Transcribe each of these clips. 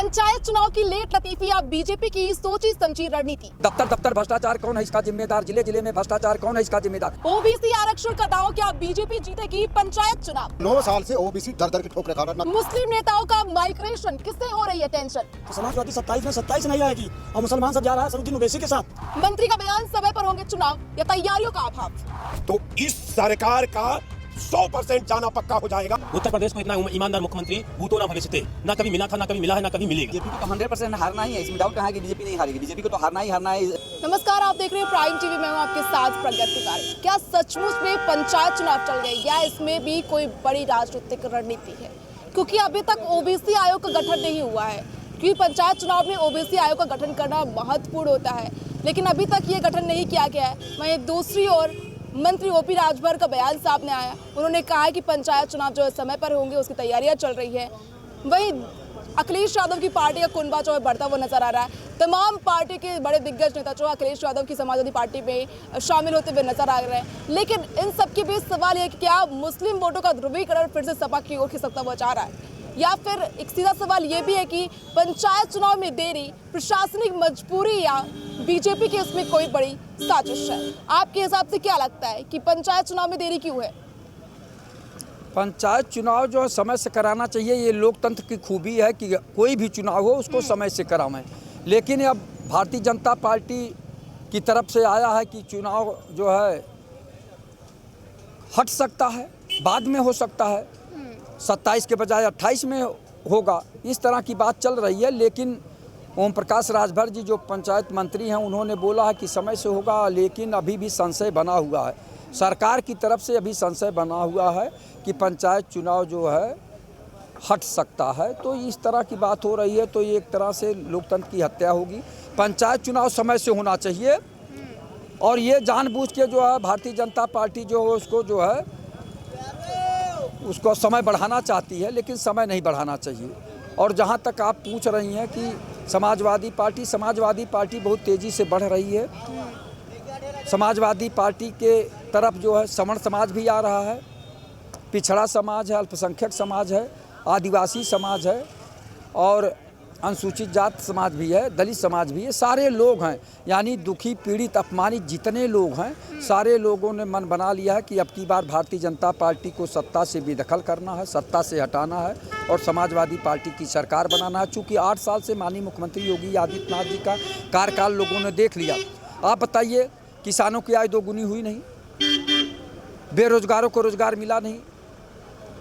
पंचायत चुनाव की लेट लतीफी अब बीजेपी की सोची समझी रणनीति। दफ्तर दफ्तर भ्रष्टाचार कौन है इसका जिम्मेदार, जिले जिले में भ्रष्टाचार कौन है इसका जिम्मेदार। ओबीसी आरक्षण का दाव, क्या बीजेपी जीतेगी पंचायत चुनाव। 9 साल से ओबीसी दर दर की ठोकरें खा रहा है। मुस्लिम नेताओं का माइग्रेशन, किससे हो रही है टेंशन। तो समाजवादी 27 नहीं आएगी और मुसलमान सब जा रहा है सरुद्दीन ओवैसी के साथ। मंत्री का बयान, समय पर होंगे चुनाव या तैयारियों का अभाव। तो इस सरकार का 100% जाना पक्का हो जाएगा। उत्तर प्रदेश को इतना ईमानदार मुख्यमंत्री भूतो ना भविष्यते, ना कभी मिला था, ना कभी मिला है, ना कभी मिलेगा। बीजेपी को तो 100% हारना ही है, इसमें डाउट कहाँ है कि बीजेपी नहीं हारेगी। बीजेपी को तो हारना ही हारना है। नमस्कार, आप देख रहे हैं प्राइम टीवी, मैं हूं आपके साथ प्रगति तिवारी। क्या सचमुच में पंचायत चुनाव चल गए या इसमें भी कोई बड़ी राजनीतिक रणनीति है? क्योंकि अभी तक ओबीसी आयोग का गठन नहीं हुआ है, क्योंकि पंचायत चुनाव में ओबीसी आयोग का गठन करना महत्वपूर्ण होता है, लेकिन अभी तक ये गठन नहीं किया गया है। वहीं दूसरी ओर मंत्री ओपी राजभर का बयान सामने आया, उन्होंने कहा है कि पंचायत चुनाव जो समय पर होंगे उसकी तैयारियां चल रही है। वहीं अखिलेश यादव की पार्टी का कुनबा जो है बढ़ता हुआ नजर आ रहा है। तमाम पार्टी के बड़े दिग्गज नेता जो अखिलेश यादव की समाजवादी पार्टी में शामिल होते हुए नजर आ रहे हैं। लेकिन इन सबके बीच सवाल यह कि क्या मुस्लिम वोटों का ध्रुवीकरण फिर से सपा की ओर खिसकता हुआ जा रहा है, या फिर एक सीधा सवाल ये भी है कि पंचायत चुनाव में देरी प्रशासनिक मजबूरी या बीजेपी की इसमें कोई बड़ी साजिश है। आपके हिसाब से क्या लगता है कि पंचायत चुनाव में देरी क्यों है? पंचायत चुनाव जो है समय से कराना चाहिए, ये लोकतंत्र की खूबी है कि कोई भी चुनाव हो उसको समय से करावें। लेकिन अब भारतीय जनता पार्टी की तरफ से आया है कि चुनाव जो है हट सकता है, बाद में हो सकता है, 27 के बजाय 28 में होगा, इस तरह की बात चल रही है। लेकिन ओम प्रकाश राजभर जी जो पंचायत मंत्री हैं, उन्होंने बोला है कि समय से होगा, लेकिन अभी भी संशय बना हुआ है। सरकार की तरफ से अभी संशय बना हुआ है कि पंचायत चुनाव जो है हट सकता है। तो इस तरह की बात हो रही है, तो ये एक तरह से लोकतंत्र की हत्या होगी। पंचायत चुनाव समय से होना चाहिए, और ये जानबूझ के जो है भारतीय जनता पार्टी जो है उसको जो है उसको समय बढ़ाना चाहती है, लेकिन समय नहीं बढ़ाना चाहिए। और जहाँ तक आप पूछ रही हैं कि समाजवादी पार्टी बहुत तेज़ी से बढ़ रही है। समाजवादी पार्टी के तरफ जो है सवर्ण समाज भी आ रहा है, पिछड़ा समाज है, अल्पसंख्यक समाज है, आदिवासी समाज है, और अनुसूचित जात समाज भी है, दलित समाज भी है। सारे लोग हैं, यानी दुखी, पीड़ित, अपमानित जितने लोग हैं, सारे लोगों ने मन बना लिया है कि अब की बार भारतीय जनता पार्टी को सत्ता से बेदखल करना है, सत्ता से हटाना है और समाजवादी पार्टी की सरकार बनाना है। चूँकि 8 साल से माननीय मुख्यमंत्री योगी आदित्यनाथ जी का कार्यकाल लोगों ने देख लिया। आप बताइए, किसानों की आय दोगुनी हुई नहीं, बेरोजगारों को रोजगार मिला नहीं,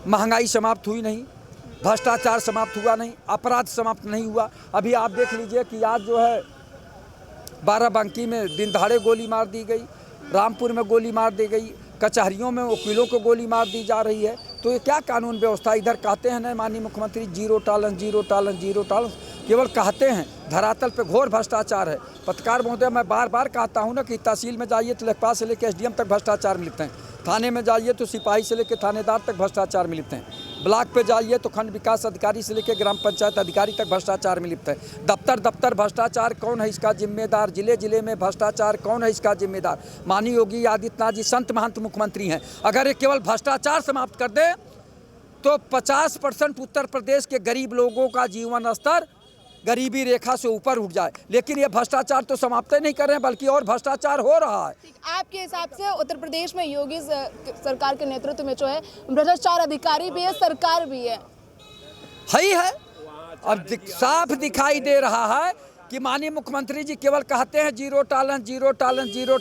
महंगाई समाप्त हुई नहीं, भ्रष्टाचार समाप्त हुआ नहीं, अपराध समाप्त नहीं हुआ। अभी आप देख लीजिए कि आज जो है बाराबंकी में दिन दहाड़े गोली मार दी गई, रामपुर में गोली मार दी गई, कचहरियों में वकीलों को गोली मार दी जा रही है। तो ये क्या कानून व्यवस्था? इधर कहते हैं ना माननीय मुख्यमंत्री जीरो टॉलरेंस, केवल कहते हैं, धरातल पे घोर भ्रष्टाचार है। पत्रकार महोदय, मैं बार बार कहता हूँ ना कि तहसील में जाइए तो लेखपाल से लेकर SDM तक भ्रष्टाचार मिलते हैं, थाने में जाइए तो सिपाही से लेकर थानेदार तक भ्रष्टाचार मिलते हैं, ब्लॉक पे जाइए तो खंड विकास अधिकारी से लेकर ग्राम पंचायत अधिकारी तक भ्रष्टाचार में लिप्त है। दफ्तर दफ्तर भ्रष्टाचार कौन है इसका जिम्मेदार, जिले जिले में भ्रष्टाचार कौन है इसका जिम्मेदार? माननीय योगी आदित्यनाथ जी संत महंत मुख्यमंत्री हैं। अगर ये केवल भ्रष्टाचार समाप्त कर दे तो 50% उत्तर प्रदेश के गरीब लोगों का जीवन स्तर गरीबी रेखा से ऊपर उठ जाए। लेकिन ये भ्रष्टाचार तो समाप्त नहीं कर रहे हैं, बल्कि और भ्रष्टाचार हो रहा है। आपके हिसाब से उत्तर प्रदेश में योगी सरकार के नेतृत्व में जो है भ्रष्टाचार अधिकारी भी है, सरकार भी है ही है। अब साफ दिखाई दे रहा है कि माननीय मुख्यमंत्री जी केवल कहते हैं जीरो टॉलरेंस,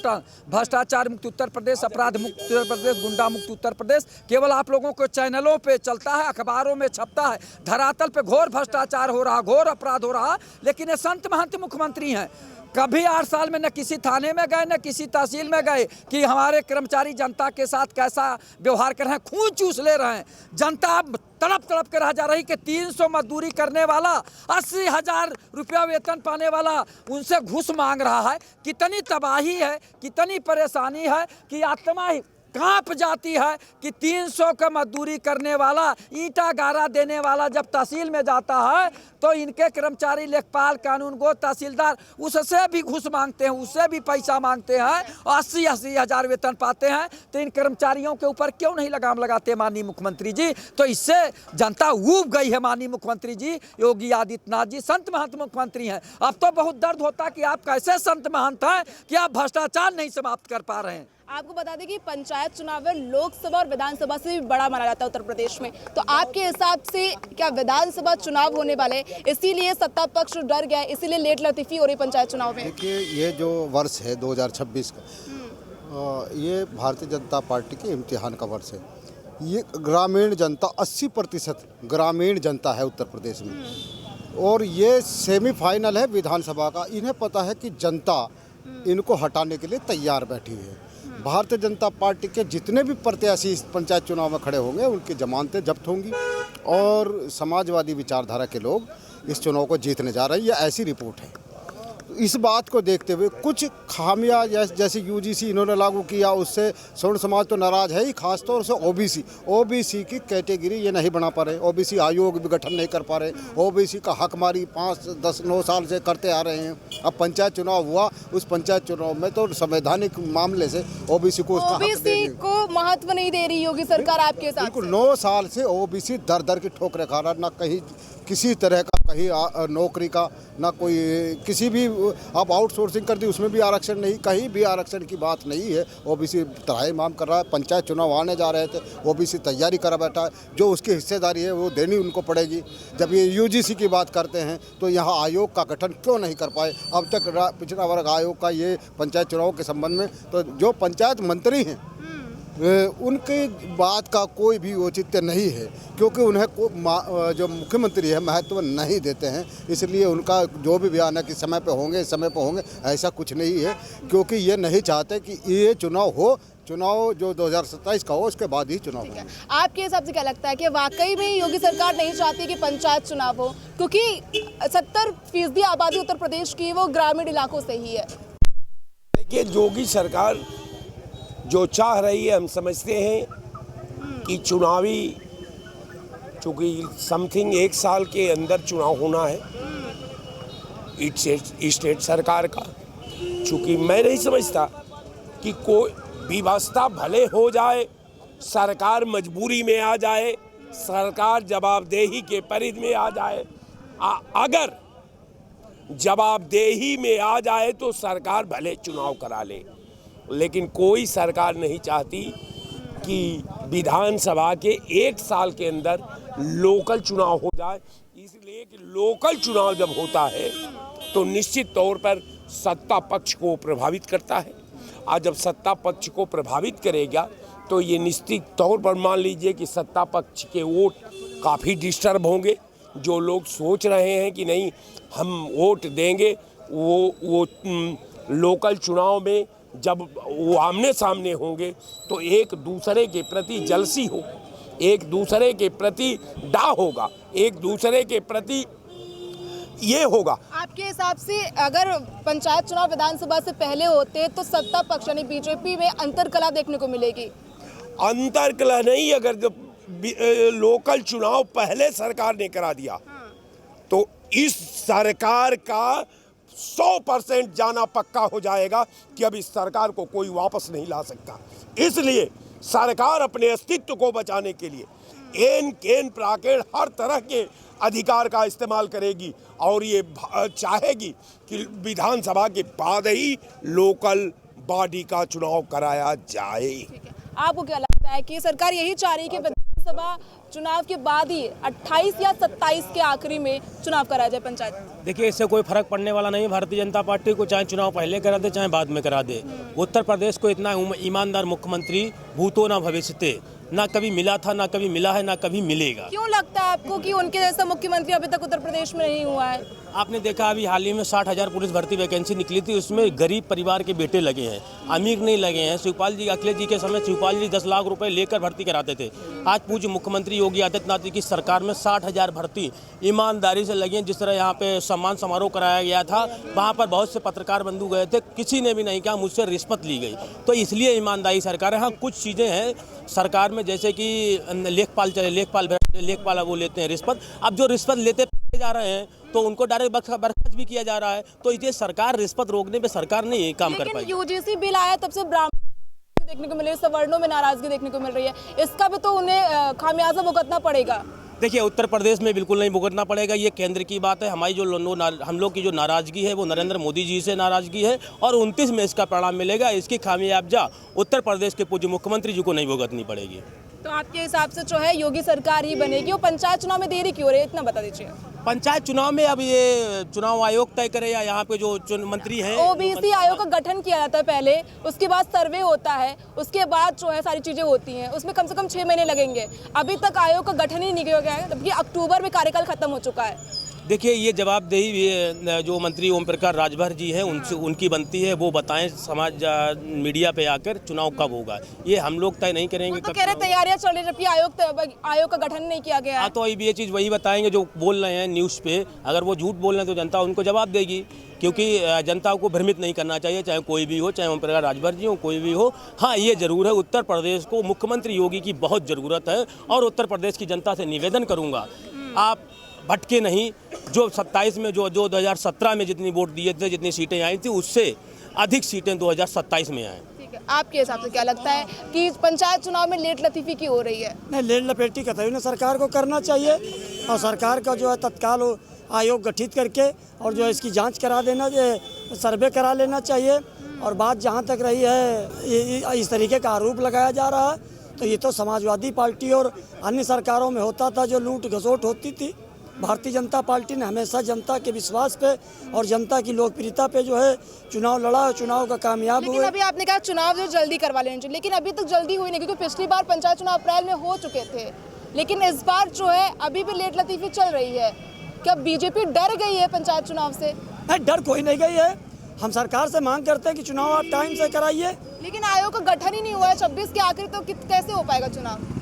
भ्रष्टाचार मुक्त उत्तर प्रदेश, अपराध मुक्त उत्तर प्रदेश, गुंडा मुक्त उत्तर प्रदेश, केवल आप लोगों को चैनलों पे चलता है, अखबारों में छपता है। धरातल पे घोर भ्रष्टाचार हो रहा, घोर अपराध हो रहा। लेकिन ये संत महंत मुख्यमंत्री हैं, कभी 8 साल में न किसी थाने में गए, न किसी तहसील में गए कि हमारे कर्मचारी जनता के साथ कैसा व्यवहार कर रहे हैं, खून चूस ले रहे हैं। जनता तड़प तड़प कर रह जा रही कि 300 मजदूरी करने वाला, 80,000 रुपया वेतन पाने वाला उनसे घूस मांग रहा है। कितनी तबाही है, कितनी परेशानी है कि आत्मा ही कांप जाती है कि 300 का मजदूरी करने वाला, ईंटा गारा देने वाला जब तहसील में जाता है तो इनके कर्मचारी, लेखपाल, कानूनगो, तहसीलदार उससे भी घूस मांगते हैं, उससे भी पैसा मांगते हैं, 80-80 हज़ार वेतन पाते हैं। तो इन कर्मचारियों के ऊपर क्यों नहीं लगाम लगाते माननीय मुख्यमंत्री जी? तो इससे जनता ऊब गई है माननीय मुख्यमंत्री जी। योगी आदित्यनाथ जी संत महंत मुख्यमंत्री हैं। अब तो बहुत दर्द होता कि आप कैसे संत महंत हैं कि आप भ्रष्टाचार नहीं समाप्त कर पा रहे हैं। आपको बता दें कि पंचायत चुनाव में लोकसभा और विधानसभा से भी बड़ा माना जाता है उत्तर प्रदेश में। तो आपके हिसाब से क्या विधानसभा चुनाव होने वाले, इसीलिए सत्ता पक्ष डर गया है, इसीलिए लेट लतीफी हो रही पंचायत चुनाव में? देखिए, ये जो वर्ष है 2026 का, ये भारतीय जनता पार्टी के इम्तिहान का वर्ष है। ये ग्रामीण जनता 80% ग्रामीण जनता है उत्तर प्रदेश में, और ये सेमीफाइनल है विधानसभा का। इन्हें पता है कि जनता इनको हटाने के लिए तैयार बैठी हुई है। भारतीय जनता पार्टी के जितने भी प्रत्याशी इस पंचायत चुनाव में खड़े होंगे उनकी जमानतें जब्त होंगी, और समाजवादी विचारधारा के लोग इस चुनाव को जीतने जा रहे हैं, ये ऐसी रिपोर्ट है। इस बात को देखते हुए कुछ खामियां जैसे यूजीसी इन्होंने लागू किया, उससे स्वर्ण समाज तो नाराज़ है ही, खासतौर से ओबीसी की कैटेगरी ये नहीं बना पा रहे, ओबीसी आयोग भी गठन नहीं कर पा रहे, ओबीसी का हक मारी 5, 10, 9 साल से करते आ रहे हैं। अब पंचायत चुनाव हुआ, उस पंचायत चुनाव में तो संवैधानिक मामले से ओबीसी को उसका हक देंगे। को महत्व नहीं दे रही योगी सरकार आपके साथ? बिल्कुल, 9 साल से ओबीसी दर दर की ठोकरें खा रहा, ना कहीं किसी तरह का कहीं नौकरी का, ना कोई किसी भी, अब आउटसोर्सिंग कर दी उसमें भी आरक्षण नहीं, कहीं भी आरक्षण की बात नहीं है। ओबीसी तराई माम कर रहा है। पंचायत चुनाव आने जा रहे थे, ओबीसी तैयारी करा बैठा है, जो उसकी हिस्सेदारी है वो देनी उनको पड़ेगी। जब ये यूजीसी की बात करते हैं तो यहाँ आयोग का गठन क्यों नहीं कर पाए अब तक? पिछड़ा वर्ग आयोग का ये पंचायत चुनाव के संबंध में, तो जो पंचायत मंत्री हैं उनकी बात का कोई भी औचित्य नहीं है, क्योंकि उन्हें जो मुख्यमंत्री है महत्व नहीं देते हैं। इसलिए उनका जो भी बयान है कि समय पे होंगे, समय पे होंगे, ऐसा कुछ नहीं है, क्योंकि ये नहीं चाहते कि ये चुनाव हो। चुनाव जो 2027 का हो उसके बाद ही चुनाव हो। आपके हिसाब से क्या लगता है कि वाकई में योगी सरकार नहीं चाहती कि पंचायत चुनाव हो? क्योंकि 70% आबादी उत्तर प्रदेश की वो ग्रामीण इलाकों से ही है। देखिए, योगी सरकार जो चाह रही है, हम समझते हैं कि चुनावी, चूँकि समथिंग 1 साल के अंदर चुनाव होना है स्टेट सरकार का, चूँकि मैं नहीं समझता कि कोई व्यवस्था भले हो जाए, सरकार मजबूरी में आ जाए, सरकार जवाबदेही के परिधि में आ जाए, अगर जवाबदेही में आ जाए तो सरकार भले चुनाव करा ले, लेकिन कोई सरकार नहीं चाहती कि विधानसभा के 1 साल के अंदर लोकल चुनाव हो जाए। इसलिए कि लोकल चुनाव जब होता है तो निश्चित तौर पर सत्ता पक्ष को प्रभावित करता है, और जब सत्ता पक्ष को प्रभावित करेगा तो ये निश्चित तौर पर मान लीजिए कि सत्ता पक्ष के वोट काफ़ी डिस्टर्ब होंगे। जो लोग सोच रहे हैं कि नहीं हम वोट देंगे, वो लोकल चुनाव में जब वो आमने सामने होंगे तो एक दूसरे के प्रति जलसी हो, एक दूसरे के प्रति डाह होगा, एक दूसरे के प्रति ये होगा। आपके हिसाब से अगर पंचायत चुनाव विधानसभा से पहले होते तो सत्ता पक्ष यानी बीजेपी में अंतरकलह देखने को मिलेगी? अंतरकलह नहीं, अगर जब लोकल चुनाव पहले सरकार ने करा दिया तो इस सरकार का 100% जाना पक्का हो जाएगा कि अब इस सरकार को कोई वापस नहीं ला सकता। इसलिए सरकार अपने अस्तित्व को बचाने के लिए एन केन प्राकेण हर तरह के अधिकार का इस्तेमाल करेगी, और ये चाहेगी कि विधानसभा के बाद ही लोकल बॉडी का चुनाव कराया जाए। आपको क्या लगता है कि सरकार यही चाह रही है कि विधानसभा चुनाव के बाद ही 28 या 27 के आखिरी में चुनाव कराया जाए पंचायत? देखिए, इससे कोई फर्क पड़ने वाला नहीं भारतीय जनता पार्टी को, चाहे चुनाव पहले करा दे चाहे बाद में करा दे। उत्तर प्रदेश को इतना ईमानदार मुख्यमंत्री भूतो न भविष्यते ना कभी मिला था, ना कभी मिला है, ना कभी मिलेगा। क्यों लगता है आपको कि उनके जैसा मुख्यमंत्री अभी तक उत्तर प्रदेश में नहीं हुआ है? आपने देखा अभी हाल ही में 60,000 पुलिस भर्ती वैकेंसी निकली थी, उसमें गरीब परिवार के बेटे लगे हैं, अमीर नहीं लगे हैं। शिवपाल जी, अखिलेश जी के समय शिवपाल जी 10 लाख रुपए लेकर भर्ती कराते थे। आज पूज्य मुख्यमंत्री योगी आदित्यनाथ जी की सरकार में 60,000 भर्ती ईमानदारी से लगी हैं। जिस तरह यहाँ पे सम्मान समारोह कराया गया था, वहाँ पर बहुत से पत्रकार बंधु गए थे, किसी ने भी नहीं कहा मुझसे रिश्वत ली गई। तो इसलिए ईमानदारी सरकार है। हाँ, कुछ चीज़ें हैं सरकार में, जैसे कि लेखपाल वो लेते हैं रिश्वत। अब जो रिश्वत लेते जा रहे हैं तो उनको डायरेक्ट बर्खास्त भी किया जा रहा है। तो ये सरकार रिश्वत रोकने पे सरकार नहीं काम कर पाई। यूजीसी बिल आया तब से ब्राह्मण देखने को मिल रही है, सवर्णों में नाराजगी देखने को मिल रही है, इसका भी तो उन्हें खामियाजा भुगतना पड़ेगा। देखिए, उत्तर प्रदेश में बिल्कुल नहीं भुगतना पड़ेगा, ये केंद्र की बात है। हमारी जो हम लोग की जो नाराज़गी है वो नरेंद्र मोदी जी से नाराज़गी है और 29 में इसका परिणाम मिलेगा। इसकी खामियाजा उत्तर प्रदेश के पूज्य मुख्यमंत्री जी को नहीं भुगतनी पड़ेगी। तो आपके हिसाब से जो है योगी सरकार ही बनेगी। वो पंचायत चुनाव में देरी क्यों हो रही है, इतना बता दीजिए। पंचायत चुनाव में अब ये चुनाव आयोग तय करे या यहाँ पे जो मंत्री हैं। ओबीसी आयोग का गठन किया जाता है पहले, उसके बाद सर्वे होता है, उसके बाद जो है सारी चीजें होती हैं, उसमें कम से कम 6 महीने लगेंगे। अभी तक आयोग का गठन ही नहीं किया गया है, जबकि अक्टूबर में कार्यकाल खत्म हो चुका है। देखिए, ये जवाबदेही जो मंत्री ओम प्रकाश राजभर जी हैं उनसे उनकी बनती है। वो बताएं समाज मीडिया पे आकर चुनाव कब होगा, ये हम लोग तय नहीं करेंगे। तो कह रहे तैयारियां चल रही, जबकि आयोग का गठन नहीं किया गया है। तो ये चीज़ वही बताएंगे जो बोल रहे हैं न्यूज़ पे। अगर वो झूठ बोल रहे हैं तो जनता उनको जवाब देगी, क्योंकि जनता को भ्रमित नहीं करना चाहिए, चाहे कोई भी हो, चाहे ओम प्रकाश राजभर जी हो, कोई भी हो। हाँ, ये जरूर है, उत्तर प्रदेश को मुख्यमंत्री योगी की बहुत ज़रूरत है और उत्तर प्रदेश की जनता से निवेदन करूँगा, आप भटके नहीं। जो 27 में जो 2017 में जितनी वोट दिए थे, जितनी सीटें आई थी, उससे अधिक सीटें 2027 में आए। ठीक है, आपके हिसाब से क्या लगता है कि पंचायत चुनाव में लेट लतीफी की हो रही है? नहीं, लेट लपेटी कतई ना सरकार को करना चाहिए और सरकार का जो है तत्काल आयोग गठित करके और जो है इसकी जांच करा देना, सर्वे करा लेना चाहिए। और बात जहां तक रही है इस तरीके का आरोप लगाया जा रहा है, तो ये तो समाजवादी पार्टी और अन्य सरकारों में होता था, जो लूट घसोट होती थी। भारतीय जनता पार्टी ने हमेशा जनता के विश्वास पे और जनता की लोकप्रियता पे जो है चुनाव लड़ा और चुनाव का कामयाब हुए। लेकिन अभी आपने कहा चुनाव जो जल्दी करवा लेना चाहिए, लेकिन अभी तक जल्दी हुई नहीं, क्योंकि पिछली बार पंचायत चुनाव अप्रैल में हो चुके थे। लेकिन इस बार जो है अभी भी लेट लतीफी चल रही है। क्या बीजेपी डर गई है पंचायत चुनाव से? नहीं, डर कोई नहीं गई है। हम सरकार से मांग करते हैं कि चुनाव आप टाइम से कराइए। लेकिन आयोग का गठन ही नहीं हुआ है 26 के आखिर, तो कैसे हो पाएगा चुनाव?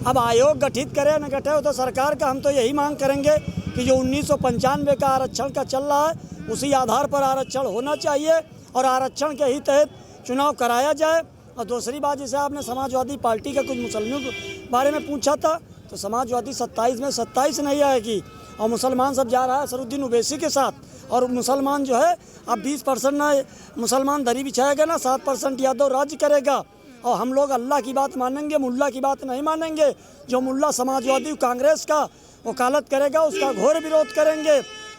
अब आयोग गठित करे न गठे तो सरकार का हम तो यही मांग करेंगे कि जो 1995 का आरक्षण का चल रहा है उसी आधार पर आरक्षण होना चाहिए और आरक्षण के ही तहत चुनाव कराया जाए। और दूसरी बात, जैसे आपने समाजवादी पार्टी के कुछ मुसलमानों के बारे में पूछा था, तो समाजवादी 27 में 27 नहीं आएगी और मुसलमान सब जा रहा है असरुद्दीन ओवैसी के साथ। और मुसलमान जो है अब 20% ना मुसलमान दरी बिछाएगा ना 7% यादव राज्य करेगा। और हम लोग अल्लाह की बात मानेंगे, मुल्ला की बात नहीं मानेंगे। जो मुल्ला समाजवादी कांग्रेस का वकालत करेगा उसका घोर विरोध करेंगे।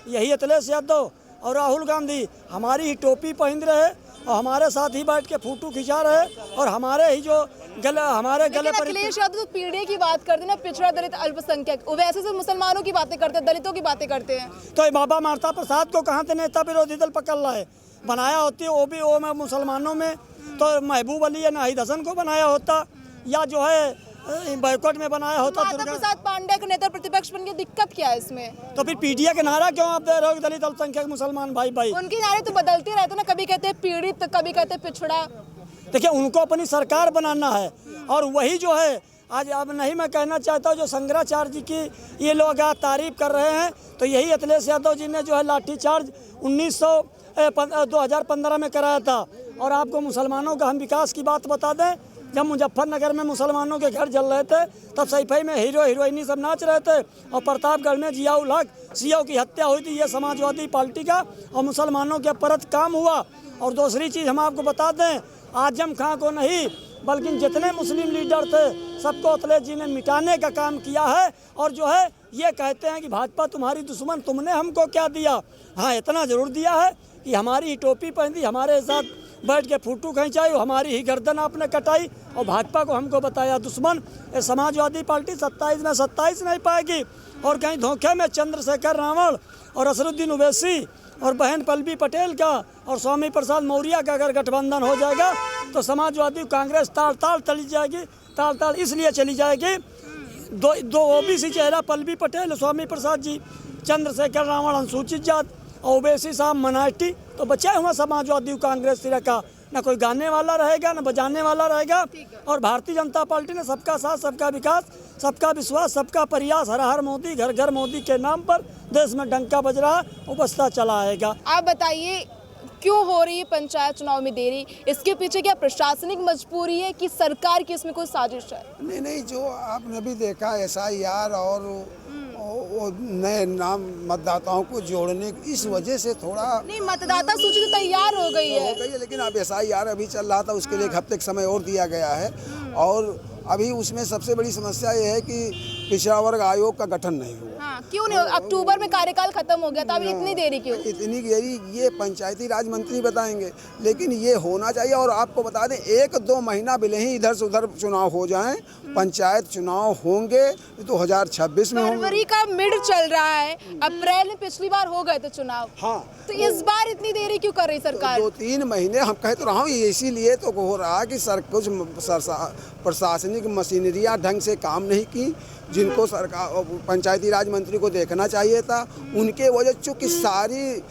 यही अखिलेश यादव और राहुल गांधी हमारी ही टोपी पहन रहे और हमारे साथ ही बैठ के फोटो खिंचा रहे और हमारे ही जो हमारे गले पर। अखिलेश यादव तो पीढ़ी की बात करते हैं ना, पिछड़ा दलित अल्पसंख्यक, वैसे से मुसलमानों की बातें करते हैं, दलितों की बातें करते हैं। तो बाबा माता प्रसाद को कहाँ से नेता विरोधी दल पकड़ रहा है? बनाया होती है ओ में मुसलमानों में तो महबूब अली या नाहिद हसन को बनाया होता, या जो है बैकवर्ड में बनाया होता। माता प्रसाद पांडे का नेता प्रतिपक्ष बन के दिक्कत क्या है इसमें? तो फिर पीडीए के नारा क्यों आप दे रहे हो दलित अल्पसंख्यक मुसलमान भाई भाई? उनके नारे तो बदलते रहते ना, कभी कहते हैं पीड़ित, कभी कहते हैं पिछड़ा। देखिए, उनको अपनी सरकार बनाना है और वही जो है आज अब नहीं मैं कहना चाहता हूँ, जो शंकराचार्य जी की ये लोग आज तारीफ कर रहे हैं, तो यही अखिलेश यादव जी ने जो है लाठीचार्ज 2015 में कराया था। और आपको मुसलमानों का हम विकास की बात बता दें, जब मुजफ्फरनगर में मुसलमानों के घर जल रहे थे तब सैफई में हीरो हीरोइनी सब नाच रहे थे और प्रतापगढ़ में जियाउल हक सीओ की हत्या हुई थी। ये समाजवादी पार्टी का और मुसलमानों के परत काम हुआ। और दूसरी चीज़ हम आपको बता दें, आजम खां को नहीं बल्कि जितने मुस्लिम लीडर थे सबको अखिलेश जी ने मिटाने का काम किया है। और जो है ये कहते हैं कि भाजपा तुम्हारी दुश्मन, तुमने हमको क्या दिया? हाँ, इतना ज़रूर दिया है कि हमारी ही टोपी पहनी, हमारे साथ बैठ के फोटो खिंचाई, हमारी ही गर्दन आपने कटाई और भाजपा को हमको बताया दुश्मन। ये समाजवादी पार्टी 27 में 27 नहीं पाएगी। और कहीं धोखे में चंद्रशेखर रावण और असरुद्दीन ओवैसी और बहन पल्लवी पटेल का और स्वामी प्रसाद मौर्य का अगर गठबंधन हो जाएगा तो समाजवादी कांग्रेस ताल ताल तली जाएगी। ताल ताल इसलिए चली जाएगी। दो ओबीसी चेहरा पल्लवी पटेल, स्वामी प्रसाद जी, चंद्रशेखर रावण अनुसूचित जात, ओबीसी साहब माइनॉरिटी, तो बचा हुआ समाजवादी कांग्रेस सिरा का न कोई गाने वाला रहेगा न बजाने वाला रहेगा। और भारतीय जनता पार्टी ने सबका साथ, सबका विकास, सबका विश्वास, सबका प्रयास, हर हर मोदी, घर घर मोदी के नाम पर देश में डंका बज रहा है, वो बजता चला आएगा। आप बताइए क्यों हो रही है पंचायत चुनाव में देरी? इसके पीछे क्या प्रशासनिक मजबूरी है कि सरकार की इसमें कोई साजिश है? नहीं, जो आपने भी देखा SIR और वो नए नाम मतदाताओं को जोड़ने इस वजह से थोड़ा नहीं, मतदाता सूची तो तैयार हो गई है, लेकिन अब SIR अभी चल रहा था, उसके लिए एक हफ्ते का समय और दिया गया है। और अभी उसमें सबसे बड़ी समस्या ये है कि पिछड़ा वर्ग आयोग का गठन नहीं हुआ। हाँ, क्यों नहीं? अक्टूबर में कार्यकाल खत्म हो गया था, अभी इतनी देरी क्यों? इतनी देरी ये पंचायती राज मंत्री बताएंगे, लेकिन ये होना चाहिए। और आपको बता दें 1-2 महीना भले ही इधर से उधर चुनाव हो जाएं, पंचायत चुनाव होंगे 2026 में होंगे। फरवरी का मिड चल रहा है, अप्रैल में पिछली बार हो गए थे चुनाव। हाँ, तो इस बार इतनी देरी क्यों कर रही सरकार? 2-3 महीने हम कह तो रहा हूँ, ये इसीलिए तो हो रहा कि कुछ प्रशासनिक मशीनरियाँ ढंग से काम नहीं की, जिनको सरकार पंचायती राज मंत्री को देखना चाहिए था। उनके वजह चूँकि सारी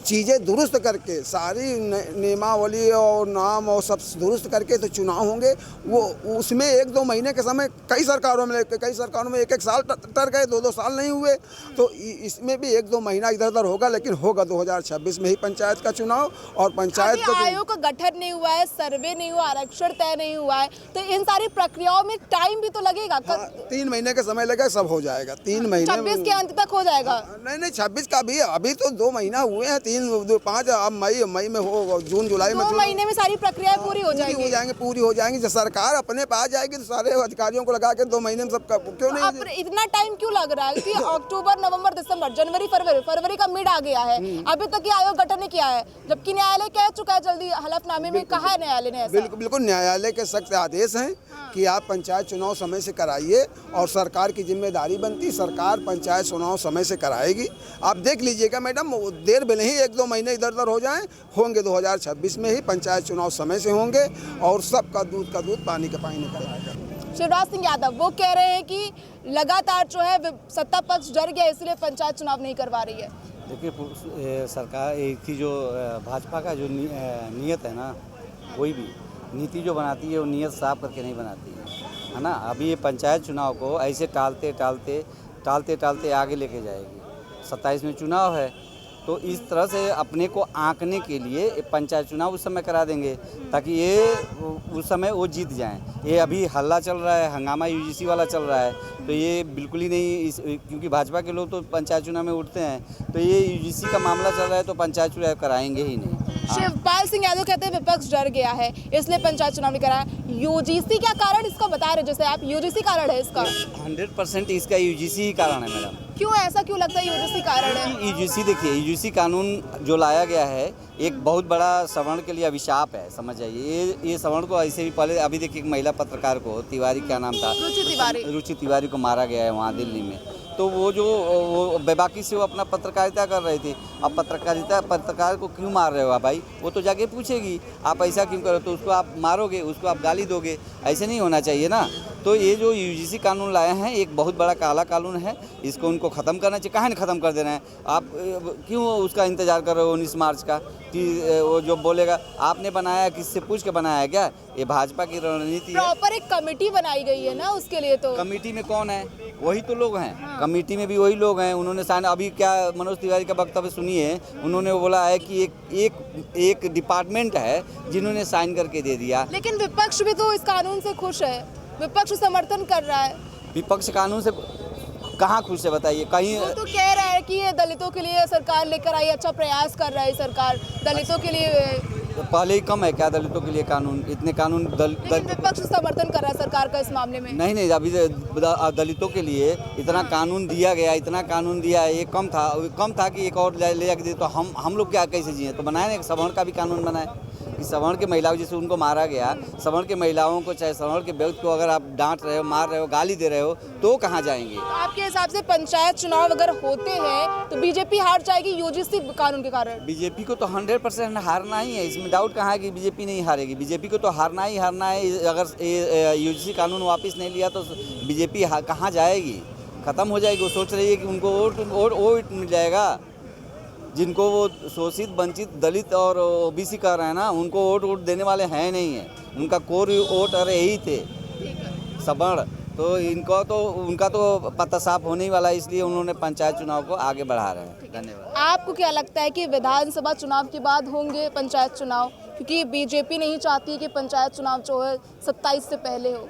चीज़ें दुरुस्त करके, सारी नियमावली और नाम और सब दुरुस्त करके तो चुनाव होंगे, वो उसमें 1-2 महीने के समय कई सरकारों में 1-1 साल टर गए, 2-2 साल नहीं हुए। तो इसमें भी 1-2 महीना इधर उधर होगा, लेकिन होगा 2026 में ही पंचायत का चुनाव। और पंचायत का आयोग का गठन नहीं हुआ है, सर्वे नहीं हुआ, आरक्षण तय नहीं हुआ है, तो इन सारी प्रक्रियाओं में टाइम भी तो लगेगा। 3 महीने का समय लगेगा, सब हो जाएगा 3 महीने 26 के अंत तक हो जाएगा। नहीं 26 का भी अभी तो 2 महीना हुए हैं, 3-5 अब मई में हो, जून जुलाई में 2 महीने में सारी प्रक्रियाएं पूरी हो जाएंगी। जब सरकार अपने पास जाएगी तो सारे अधिकारियों को लगा के 2 महीने में सबका क्यों नहीं? अब इतना टाइम क्यों लग रहा है कि अक्टूबर, नवंबर, दिसंबर, जनवरी, फरवरी का मिड आ गया है, अभी तक ये आयोग गठन नहीं किया है, जबकि न्यायालय कह चुका है जल्दी हलफनामे में कहा है न्यायालय ने ऐसा। बिल्कुल न्यायालय के सख्त आदेश हैं कि आप पंचायत चुनाव समय से कराइए, और सरकार की जिम्मेदारी बनती, सरकार पंचायत चुनाव समय से कराएगी। आप देख लीजिएगा मैडम, देर भले ही 1-2 महीने इधर उधर हो जाएं, होंगे 2026 में ही पंचायत चुनाव समय से होंगे, और सबका दूध का दूध, पानी का पानी निकल आएगा। शिवराज सिंह यादव वो कह रहे हैं कि लगातार जो है सत्ता पक्ष डर गया, इसलिए पंचायत चुनाव नहीं करवा रही है। देखिए सरकार की जो भाजपा का जो नीयत है ना, कोई भी नीति जो बनाती है वो नीयत साफ करके नहीं बनाती है ना। अभी ये पंचायत चुनाव को ऐसे टालते आगे लेके जाएगी। 27 में चुनाव है, तो इस तरह से अपने को आंकने के लिए पंचायत चुनाव उस समय करा देंगे, ताकि ये उस समय वो जीत जाएं। ये अभी हल्ला चल रहा है, हंगामा UGC वाला चल रहा है, तो ये बिल्कुल ही नहीं, क्योंकि भाजपा के लोग तो पंचायत चुनाव में उठते हैं, तो ये UGC का मामला चल रहा है, तो पंचायत चुनाव कराएंगे ही नहीं। शिवपाल सिंह यादव कहते हैं विपक्ष डर गया है, इसलिए पंचायत चुनाव नहीं कराया। UGC क्या कारण इसका बता रहे, जैसे आप UGC कारण है इसका? 100% इसका UGC ही कारण है मैडम। क्यों ऐसा क्यों लगता है UGC कारण है? UGC देखिए, UGC कानून जो लाया गया है एक बहुत बड़ा सवर्ण के लिए अभिशाप है, समझ जाइए। ये सवर्ण को ऐसे भी पहले, अभी देखिए एक महिला पत्रकार को, तिवारी क्या नाम था, रुचि तिवारी को मारा गया है वहाँ दिल्ली में। तो वो बेबाकी से वो अपना पत्रकारिता कर रहे थे। अब पत्रकार को क्यों मार रहे हो आप भाई? वो तो जाके पूछेगी आप ऐसा क्यों करो, तो उसको आप मारोगे, उसको आप गाली दोगे, ऐसे नहीं होना चाहिए ना। तो ये जो UGC कानून लाए हैं एक बहुत बड़ा काला कानून है, इसको उनको ख़त्म करना चाहिए। कहाँ ख़त्म कर दे रहे हैं आप? क्यों उसका इंतज़ार कर रहे हो 19 मार्च का कि वो जो बोलेगा? आपने बनाया, किससे पूछ के बनाया क्या? ये भाजपा की रणनीति है। प्रॉपर एक कमेटी बनाई गई है ना उसके लिए। तो कमेटी में कौन है? वही तो लोग हैं। हाँ। कमेटी में भी वही लोग हैं। उन्होंने साइन, अभी क्या मनोज तिवारी का वक्तव्य सुनिए, उन्होंने बोला है कि एक डिपार्टमेंट है जिन्होंने साइन करके दे दिया। लेकिन विपक्ष भी तो इस कानून से खुश है, विपक्ष समर्थन कर रहा है। विपक्ष कानून से कहाँ खुश है बताइए? कहीं वो तो कह रहा है कि ये दलितों के लिए सरकार लेकर आई, अच्छा प्रयास कर रहा है सरकार दलितों के लिए। तो पहले ही कम है क्या दलितों के लिए कानून? इतने कानून लेकिन विपक्ष समर्थन कर रहा है सरकार का इस मामले में। नहीं, अभी दलितों के लिए इतना कानून दिया गया, इतना कानून दिया है, ये कम था कि एक और ले जाके दे, तो हम लोग क्या कैसे जिए? तो बनाए ना, सवर्ण का भी कानून बनाए। कि सवर्ण के महिलाओं जैसे उनको मारा गया, सवर्ण के महिलाओं को चाहे सवर्ण के व्यक्ति को अगर आप डांट रहे हो, मार रहे हो, गाली दे रहे हो तो कहाँ जाएंगे? तो आपके हिसाब से पंचायत चुनाव अगर होते हैं तो बीजेपी हार जाएगी यूजीसी कानून के कारण? बीजेपी को तो 100% हारना ही है, इसमें डाउट कहाँ है कि बीजेपी नहीं हारेगी। बीजेपी को तो हारना ही हारना है। अगर यूजीसी कानून वापस नहीं लिया तो बीजेपी कहाँ जाएगी, ख़त्म हो जाएगी। वो सोच रही है कि उनको वोट मिल जाएगा। जिनको वो शोषित, वंचित, दलित और ओबीसी कह रहे हैं ना, उनको वोट देने वाले हैं नहीं है। उनका कोर वोट अरे यही थे सवर्ण। तो उनका तो पता साफ होने ही वाला है, इसलिए उन्होंने पंचायत चुनाव को आगे बढ़ा रहे हैं। धन्यवाद। आपको क्या लगता है कि विधानसभा चुनाव के बाद होंगे पंचायत चुनाव? क्योंकि बीजेपी नहीं चाहती कि पंचायत चुनाव जो है 27 से पहले हो।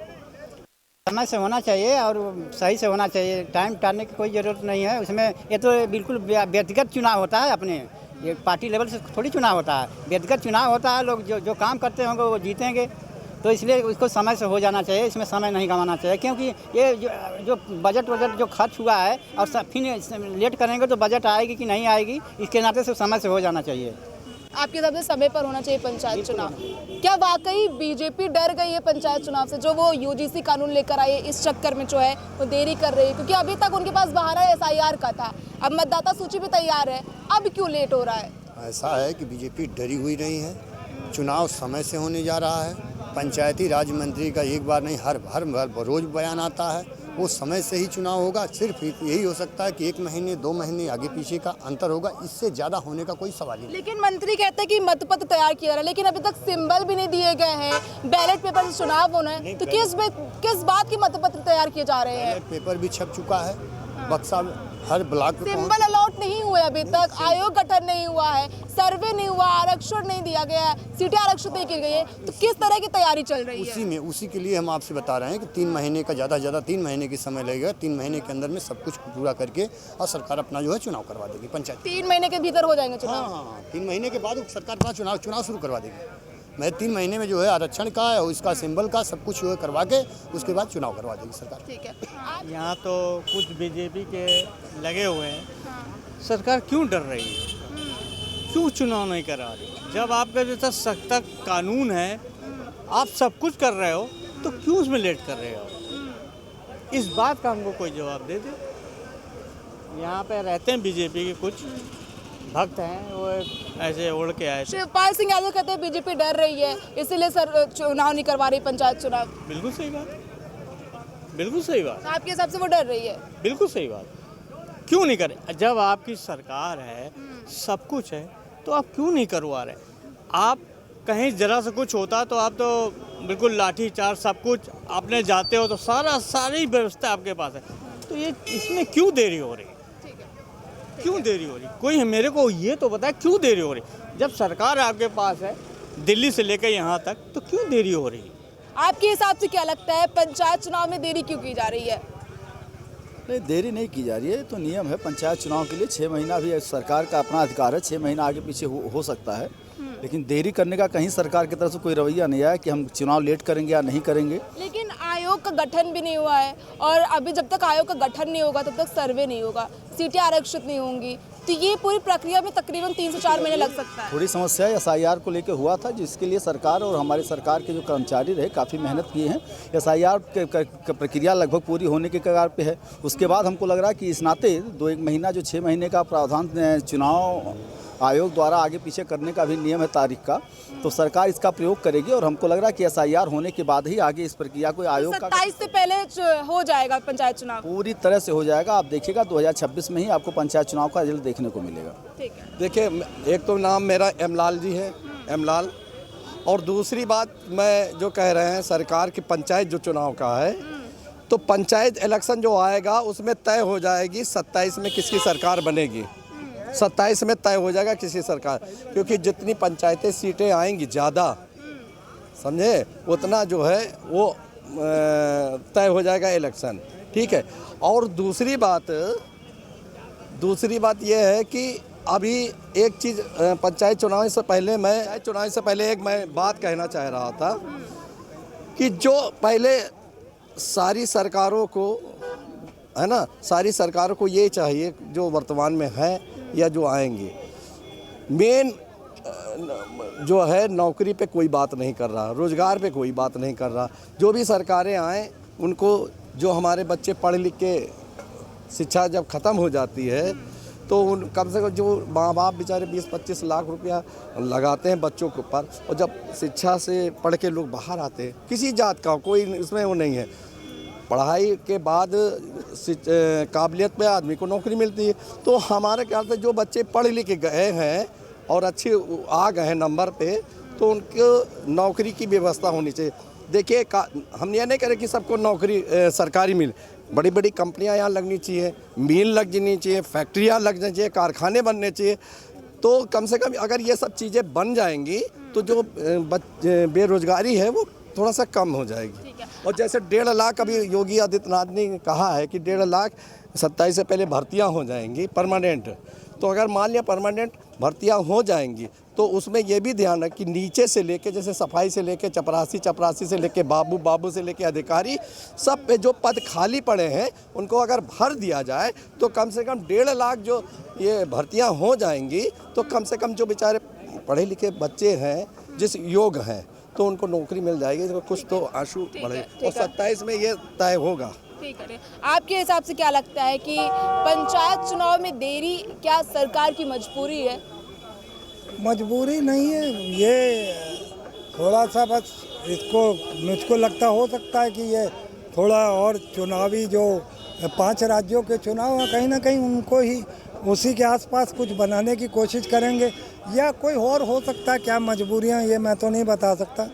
समय से होना चाहिए और सही से होना चाहिए। टाइम टालने की कोई ज़रूरत नहीं है उसमें। ये तो बिल्कुल व्यक्तिगत चुनाव होता है, अपने ये पार्टी लेवल से थोड़ी चुनाव होता है, व्यक्तिगत चुनाव होता है। लोग जो काम करते होंगे वो जीतेंगे, तो इसलिए उसको समय से हो जाना चाहिए। इसमें समय नहीं गंवाना चाहिए, क्योंकि ये जो बजट जो खर्च हुआ है और फिर लेट करेंगे तो बजट आएगी कि नहीं आएगी, इसके नाते से समय से हो जाना चाहिए। आपके हिसाब से समय पर होना चाहिए पंचायत चुनाव। क्या वाकई बीजेपी डर गई है पंचायत चुनाव से, जो वो यूजीसी कानून लेकर आई है, इस चक्कर में जो है वो देरी कर रही है? क्योंकि अभी तक उनके पास बहाना एसआईआर का था, अब मतदाता सूची भी तैयार है, अब क्यों लेट हो रहा है? ऐसा है कि बीजेपी डरी हुई नहीं है। चुनाव समय से होने जा रहा है। पंचायती राज मंत्री का एक बार नहीं हर रोज बयान आता है, वो समय से ही चुनाव होगा। सिर्फ यही हो सकता है कि 1 महीने 2 महीने आगे पीछे का अंतर होगा, इससे ज़्यादा होने का कोई सवाल ही नहीं। लेकिन मंत्री कहते हैं कि मतपत्र तैयार किया रहा है, लेकिन अभी तक सिंबल भी नहीं दिए गए हैं। बैलेट पेपर से चुनाव होना है तो किस बात के मतपत्र तैयार किए जा रहे हैं? बैलेट पेपर भी छप चुका है, बक्सा हर ब्लॉक पे सिंबल अलॉट नहीं हुए अभी तक, आयोग गठन नहीं हुआ है, सर्वे नहीं हुआ, आरक्षण नहीं दिया गया है, सीटें आरक्षित नहीं की गई है, तो किस तरह की तैयारी चल रही है? उसी के लिए हम आपसे बता रहे हैं कि 3 महीने का ज़्यादा से ज़्यादा 3 महीने की समय लगेगा। 3 महीने के अंदर में सब कुछ पूरा करके और सरकार अपना जो है चुनाव करवा देगी। पंचायत 3 महीने के भीतर हो जाएंगे चुनाव? हाँ, 3 महीने के बाद सरकार अपना चुनाव शुरू करवा देगी। मैं 3 महीने में जो है आरक्षण का और इसका सिंबल का सब कुछ करवा के उसके बाद चुनाव करवा देगी सरकार। ठीक है। यहाँ तो कुछ बीजेपी के लगे हुए हैं। सरकार क्यों डर रही है, क्यों चुनाव नहीं करा रही? जब आपका जैसा सख्त कानून है, आप सब कुछ कर रहे हो, तो क्यों उसमें लेट कर रहे हो? इस बात का हमको कोई जवाब दे दे। यहाँ पे रहते हैं बीजेपी के कुछ भक्त हैं, वो ऐसे उड़ के आए थे। शिवपाल सिंह यादव कहते हैं बीजेपी डर रही है, इसीलिए सर चुनाव नहीं करवा रही, पंचायत चुनाव। बिल्कुल सही बात, बिल्कुल सही बात। आपके हिसाब से वो डर रही है? बिल्कुल सही बात। क्यों नहीं करे? जब आपकी सरकार है, सब कुछ है, तो आप क्यों नहीं करवा रहे? आप कहीं जरा सा कुछ होता तो आप तो बिल्कुल लाठी चार्ज सब कुछ आपने जाते हो, तो सारी व्यवस्था आपके पास है, तो ये इसमें क्यों देरी हो रही? क्यों देरी हो रही? कोई मेरे को ये तो बताए क्यों देरी हो रही? जब सरकार आपके पास है दिल्ली से लेकर यहाँ तक, तो क्यों देरी हो रही? आपके हिसाब से क्या लगता है पंचायत चुनाव में देरी क्यों की जा रही है? नहीं, देरी नहीं की जा रही है, तो नियम है पंचायत चुनाव के लिए 6 महीना भी सरकार का अपना अधिकार है, 6 महीना आगे पीछे हो सकता है। लेकिन देरी करने का कहीं सरकार की तरफ से कोई रवैया नहीं आया कि हम चुनाव लेट करेंगे या नहीं करेंगे। लेकिन आयोग का गठन भी नहीं हुआ है, और अभी जब तक आयोग का गठन नहीं होगा तब तक सर्वे नहीं होगा, सीटें आरक्षित नहीं होंगी, तो ये पूरी प्रक्रिया में तकरीबन 3 से 4 महीने लग सकता है। थोड़ी समस्या एसआईआर को लेकर हुआ था, जिसके लिए सरकार और हमारे सरकार के जो कर्मचारी रहे काफ़ी मेहनत किए हैं। एसआईआर की प्रक्रिया लगभग पूरी होने के कगार पे है। उसके बाद हमको लग रहा है कि इस नाते 2-1 महीना जो 6 महीने का प्रावधान चुनाव आयोग द्वारा आगे पीछे करने का भी नियम है तारीख का, तो सरकार इसका प्रयोग करेगी। और हमको लग रहा है कि एसआईआर होने के बाद ही आगे इस प्रक्रिया को आयोग का 27 से पहले हो जाएगा पंचायत चुनाव, पूरी तरह से हो जाएगा। आप देखिएगा 2026 में ही आपको पंचायत चुनाव का रिजल्ट देखने को मिलेगा। ठीक है। देखिए, एक तो नाम मेरा एमलाल जी है, एमलाल, और दूसरी बात मैं जो कह रहे हैं सरकार की पंचायत जो चुनाव का है, तो पंचायत इलेक्शन जो आएगा उसमें तय हो जाएगी 27 में किसकी सरकार बनेगी। 27 में तय हो जाएगा किसी सरकार, क्योंकि जितनी पंचायतें सीटें आएंगी ज़्यादा, समझे, उतना जो है वो तय हो जाएगा इलेक्शन। ठीक है। और दूसरी बात यह है कि अभी एक चीज़ पंचायत चुनाव से पहले मैं बात कहना चाह रहा था कि जो पहले सारी सरकारों को है ना, सारी सरकारों को ये चाहिए जो वर्तमान में है या जो आएंगे, मेन जो है नौकरी पे कोई बात नहीं कर रहा, रोज़गार पे कोई बात नहीं कर रहा। जो भी सरकारें आएँ उनको, जो हमारे बच्चे पढ़ लिख के शिक्षा जब ख़त्म हो जाती है तो उन कम से कम जो माँ बाप बेचारे 20-25 लाख रुपया लगाते हैं बच्चों के ऊपर, और जब शिक्षा से पढ़ के लोग बाहर आते हैं, किसी जात का कोई इसमें वो नहीं है, पढ़ाई के बाद काबिलियत पे आदमी को नौकरी मिलती है। तो हमारे ख्याल से जो बच्चे पढ़ लिख गए हैं और अच्छे आ गए हैं नंबर पे, तो उनको नौकरी की व्यवस्था होनी चाहिए। देखिए, हम ये नहीं कह रहे कि सबको नौकरी सरकारी मिले, बड़ी बड़ी कंपनियां यहाँ लगनी चाहिए, मिल लगनी चाहिए, फैक्ट्रियाँ लगनी चाहिए, कारखाने बनने चाहिए। तो कम से कम अगर ये सब चीज़ें बन जाएंगी तो जो बेरोजगारी है वो थोड़ा सा कम हो जाएगी। और जैसे 1.5 लाख अभी योगी आदित्यनाथ ने कहा है कि 1.5 लाख 27 से पहले भर्तियां हो जाएंगी परमानेंट। तो अगर मान लिया परमानेंट भर्तियां हो जाएंगी तो उसमें यह भी ध्यान है कि नीचे से लेके, जैसे सफाई से लेके चपरासी से लेके बाबू से लेके अधिकारी, सब पे जो पद खाली पड़े हैं उनको अगर भर दिया जाए तो कम से कम 1.5 लाख जो ये भर्तियां हो जाएंगी, तो कम से कम जो बेचारे पढ़े लिखे बच्चे हैं जिस योग हैं तो उनको नौकरी मिल जाएगी। तो कुछ तो आंसू बढ़े, और 27 में ये तय होगा। ठीक है, आपके हिसाब से क्या लगता है कि पंचायत चुनाव में देरी क्या सरकार की मजबूरी है? मजबूरी नहीं है, ये थोड़ा सा बस इसको मुझको लगता हो सकता है कि ये थोड़ा और चुनावी जो 5 राज्यों के चुनाव हैं कहीं ना कहीं उनको ही उसी के आसपास कुछ बनाने की कोशिश करेंगे, या कोई और हो सकता है। क्या मजबूरियां, ये मैं तो नहीं बता सकता,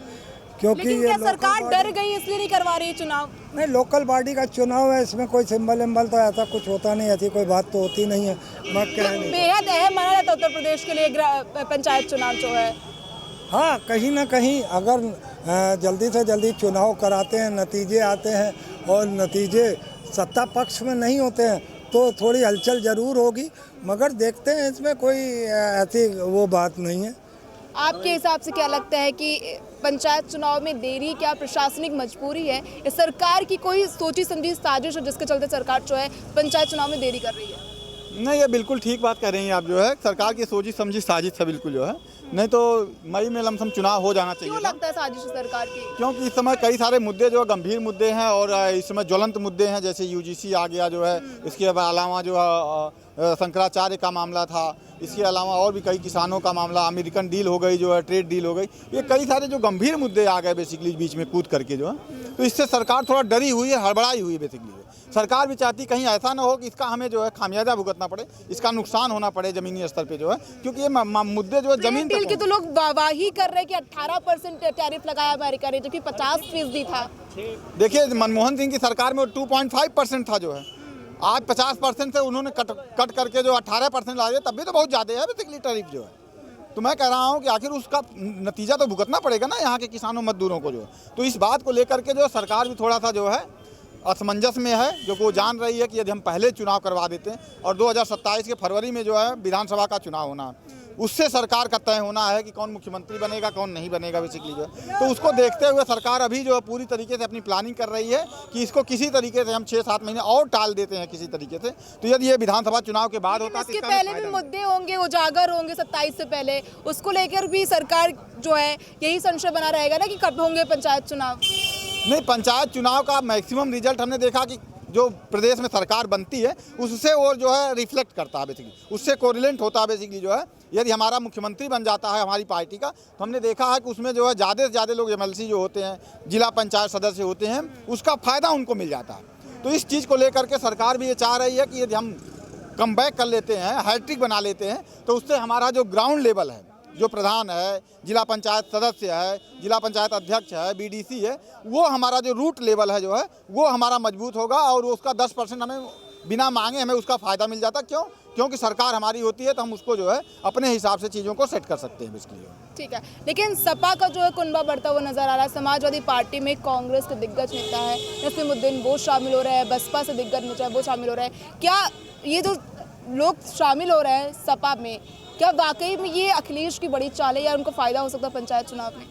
क्योंकि लेकिन ये क्या सरकार डर गई इसलिए नहीं करवा रही है चुनाव? नहीं, लोकल बॉडी का चुनाव है, इसमें कोई सिंबल विम्बल तो ऐसा कुछ होता नहीं, ऐसी कोई बात तो होती नहीं है। बेहद अहम माना जाता है उत्तर प्रदेश के लिए पंचायत चुनाव जो है। हाँ, कहीं ना कहीं अगर जल्दी से जल्दी चुनाव कराते हैं, नतीजे आते हैं और नतीजे सत्ता पक्ष में नहीं होते हैं तो थोड़ी हलचल जरूर होगी, मगर देखते हैं इसमें कोई ऐसी वो बात नहीं है। आपके हिसाब से क्या लगता है कि पंचायत चुनाव में देरी क्या प्रशासनिक मजबूरी है, या सरकार की कोई सोची समझी साजिश है जिसके चलते सरकार जो है पंचायत चुनाव में देरी कर रही है? नहीं, ये बिल्कुल ठीक बात कह रही हैं आप, जो है सरकार की सोची समझी साजिश है बिल्कुल, जो है नहीं तो मई में लमसम चुनाव हो जाना चाहिए। क्यों लगता है साजिश सरकार की? क्योंकि इस समय कई सारे मुद्दे जो गंभीर मुद्दे हैं और इस समय ज्वलंत मुद्दे हैं, जैसे यूजीसी आ गया जो है, इसके अलावा जो शंकराचार्य का मामला था, इसके अलावा और भी कई किसानों का मामला, अमेरिकन डील हो गई जो है, ट्रेड डील हो गई, ये कई सारे जो गंभीर मुद्दे आ गए बेसिकली बीच में कूद करके जो है, तो इससे सरकार थोड़ा डरी हुई है, हड़बड़ाई हुई है बेसिकली। सरकार भी चाहती कहीं ऐसा ना हो कि इसका हमें जो है खामियाजा भुगतना पड़े, इसका नुकसान होना पड़े ज़मीनी स्तर पे जो है, क्योंकि ये मुद्दे जो है ज़मीन डील की तो लोग वाहवाही कर रहे हैं कि 18% टैरिफ लगाया अमेरिका ने, जबकि 50% था। देखिए, मनमोहन सिंह की सरकार में 2.5% था जो है, आज 50% से उन्होंने कट करके जो 18% ला दिया, तब भी तो बहुत ज़्यादा है बेसिकली टैरिफ जो है। तो मैं कह रहा हूँ कि आखिर उसका नतीजा तो भुगतना पड़ेगा ना यहाँ के किसानों मजदूरों को जो है। तो इस बात को लेकर के जो सरकार भी थोड़ा सा जो है असमंजस में है, जो वो जान रही है कि यदि हम पहले चुनाव करवा देते हैं और 2027 के फरवरी में जो है विधानसभा का चुनाव होना है, उससे सरकार का तय होना है कि कौन मुख्यमंत्री बनेगा कौन नहीं बनेगा बेसिकली जो है। तो उसको देखते हुए सरकार अभी जो है पूरी तरीके से अपनी प्लानिंग कर रही है कि इसको किसी तरीके से हम 6-7 महीने और टाल देते हैं किसी तरीके से। तो यदि ये विधानसभा चुनाव के बाद होता है, इसके पहले भी मुद्दे होंगे, उजागर होंगे 27 से पहले, उसको लेकर भी सरकार जो है यही संशय बना रहेगा ना कि कब होंगे पंचायत चुनाव? नहीं, पंचायत चुनाव का मैक्सिमम रिजल्ट हमने देखा कि जो प्रदेश में सरकार बनती है उससे वो जो है रिफ्लेक्ट करता है बेसिकली, उससे कोरिलेंट होता है बेसिकली जो है। यदि हमारा मुख्यमंत्री बन जाता है हमारी पार्टी का, तो हमने देखा है कि उसमें जो है ज़्यादा से ज़्यादा लोग एमएलसी जो होते हैं, जिला पंचायत सदस्य होते हैं, उसका फ़ायदा उनको मिल जाता है। तो इस चीज़ को लेकर के सरकार भी ये चाह रही है कि यदि हम कम बैक कर लेते हैं, हैट्रिक बना लेते हैं, तो उससे हमारा जो ग्राउंड लेवल है, जो प्रधान है, जिला पंचायत सदस्य है, जिला पंचायत अध्यक्ष है, बीडीसी है, वो हमारा जो रूट लेवल है जो है वो हमारा मजबूत होगा और उसका 10% हमें बिना मांगे हमें उसका फ़ायदा मिल जाता। क्यों? क्योंकि सरकार हमारी होती है तो हम उसको जो है अपने हिसाब से चीज़ों को सेट कर सकते हैं बेसिकली। ठीक है, लेकिन सपा का जो है कुनबा बढ़ता हुआ नजर आ रहा है। समाजवादी पार्टी में कांग्रेस के दिग्गज नेता है नसीमुद्दीन, वो शामिल हो रहे हैं, बसपा से दिग्गज नेता है वो शामिल हो रहे हैं। क्या ये जो लोग शामिल हो रहे हैं सपा में, क्या वाकई में ये अखिलेश की बड़ी चाल है या उनको फ़ायदा हो सकता है पंचायत चुनाव में?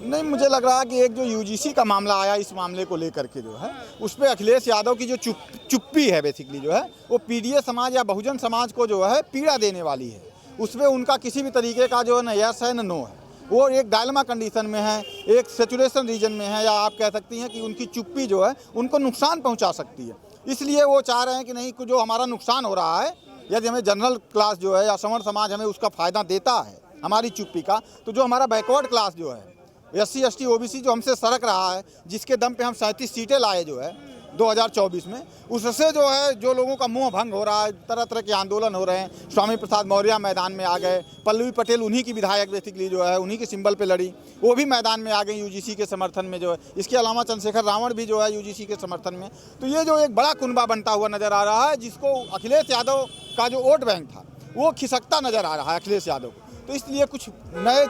नहीं, मुझे लग रहा है कि एक जो यूजीसी का मामला आया, इस मामले को लेकर के जो है उस पर अखिलेश यादव की जो चुप्पी है बेसिकली जो है वो पीडीए समाज या बहुजन समाज को जो है पीड़ा देने वाली है। उस पर उनका किसी भी तरीके का जो है न यस है न नो है। वो एक डायलमा कंडीशन में है, एक सेचुरेशन रीजन में है, या आप कह सकती हैं कि उनकी चुप्पी जो है उनको नुकसान पहुंचा सकती है। इसलिए वो चाह रहे हैं कि नहीं, जो हमारा नुकसान हो रहा है, यदि हमें जनरल क्लास जो है या सवर्ण समाज हमें उसका फ़ायदा देता है हमारी चुप्पी का, तो जो हमारा बैकवर्ड क्लास जो है SC ST OBC जो हमसे सरक रहा है, जिसके दम पे हम 37 सीटें लाए जो है 2024 में, उससे जो है जो लोगों का मुंह भंग हो रहा है, तरह तरह के आंदोलन हो रहे हैं। स्वामी प्रसाद मौर्य मैदान में आ गए, पल्लवी पटेल उन्हीं की विधायक बेसिकली जो है उन्हीं के सिंबल पे लड़ी, वो भी मैदान में आ गई UGC के समर्थन में जो है। इसके अलावा चंद्रशेखर रावण भी जो है UGC के समर्थन में। तो ये जो एक बड़ा कुनबा बनता हुआ नज़र आ रहा है, जिसको अखिलेश यादव का जो वोट बैंक था वो खिसकता नज़र आ रहा है अखिलेश यादव को। तो इसलिए कुछ नए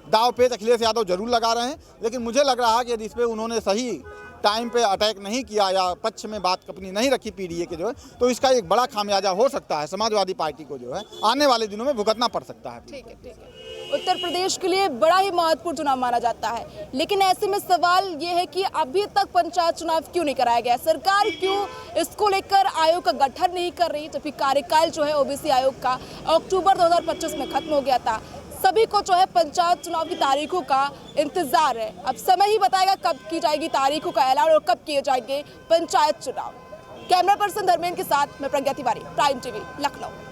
दाव पेच अखिलेश यादव जरूर लगा रहे हैं, लेकिन मुझे लग रहा है कि यदि इस पर उन्होंने सही टाइम पे अटैक नहीं किया या पक्ष में बात अपनी नहीं रखी PDA के जो है, तो इसका एक बड़ा खामियाजा हो सकता है। समाजवादी पार्टी को जो है आने वाले दिनों में भुगतना पड़ सकता है। ठीक है। उत्तर प्रदेश के लिए बड़ा ही महत्वपूर्ण चुनाव माना जाता है, लेकिन ऐसे में सवाल ये है कि अभी तक पंचायत चुनाव क्यों नहीं कराया गया? सरकार क्यों इसको लेकर आयोग का गठन नहीं कर रही? जबकि कार्यकाल जो है OBC आयोग का अक्टूबर 2025 में खत्म हो गया था। सभी को जो है पंचायत चुनाव की तारीखों का इंतजार है। अब समय ही बताएगा कब की जाएगी तारीखों का ऐलान और कब किए जाएंगे पंचायत चुनाव। कैमरा पर्सन धर्मेंद्र के साथ मैं प्रज्ञा तिवारी, प्राइम TV, लखनऊ।